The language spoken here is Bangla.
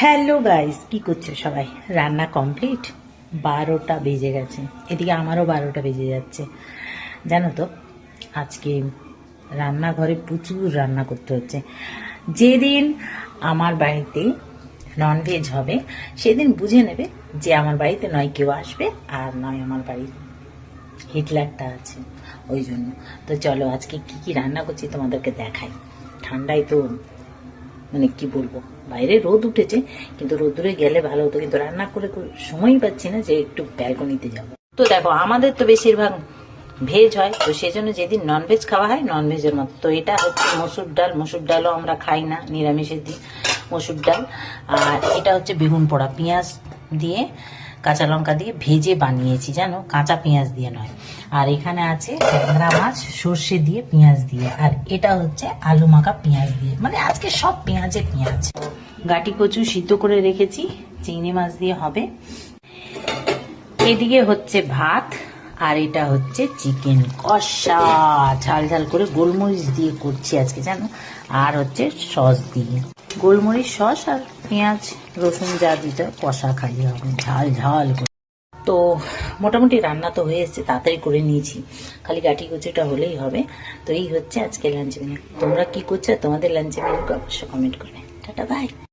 হ্যালো গাইস, কি করছো সবাই? রান্না কমপ্লিট। 12টা বেজে গেছে, এদিকে আমারও 12টা বেজে যাচ্ছে। জানো তো, আজকে রান্নাঘরে প্রচুর রান্না করতে হচ্ছে। যেদিন আমার বাড়িতে ননভেজ হবে সেদিন বুঝে নেবে যে আমার বাড়িতে নয় কেউ আসবে আর নয় আমার বাড়িতে হিটলারটা আছে, ওই জন্য। তো চলো আজকে কি কি রান্না করছি তোমাদেরকে দেখাই। ঠান্ডায় তো মানে কি বলবো, বাইরে রোদ উঠেছে, কিন্তু রোদ্দুরে গেলে ভালো হতো, কিন্তু রান্না করে সময়ই পাচ্ছি না যে একটু ব্যালকনিতে যাব। তো দেখো, আমাদের তো বেশিরভাগ ভেজ হয়, তো সেই জন্য যেদিন ননভেজ খাওয়া হয় ননভেজের মতো। তো এটা হচ্ছে মসুর ডাল। মসুর ডালও আমরা খাই না, নিরামিষের দিন মসুর ডাল। আর এটা হচ্ছে বেগুন পোড়া, পেঁয়াজ দিয়ে কাঁচা লঙ্কা দিয়ে ভেজে বানিয়েছি, জানো, কাঁচা পেঁয়াজ দিয়ে নয়। আর এখানে আছে ট্যাংরা মাছ সর্ষে দিয়ে পেঁয়াজ দিয়ে, আর এটা হচ্ছে আলু মাখা পেঁয়াজ দিয়ে, মানে আজকে সব পেঁয়াজে পেঁয়াজ। গাটি কচু সিদ্ধ করে রেখেছি, চিংড়ি মাছ দিয়ে হবে। এদিকে হচ্ছে ভাত, আর এটা হচ্ছে চিকেন কষা, ঝাল ঝাল করে গোলমরিচ দিয়ে করছি আজকে, জানো। আর হচ্ছে সস দিয়ে, গোলমরিচ সস আর পেঁয়াজ রসুন যা দিতে কষা খালি হবে, ঝাল ঝাল করে। তো মোটামুটি রান্না তো হয়ে এসছে, তাড়াতাড়ি করে নিয়েছি, খালি গাঠি কুচিটা হলেই হবে। তো এই হচ্ছে আজকে লাঞ্চ মেনু। তোমরা কি করছো? তোমাদের লাঞ্চ মেনুকে অবশ্যই কমেন্ট করবে। Tata, by.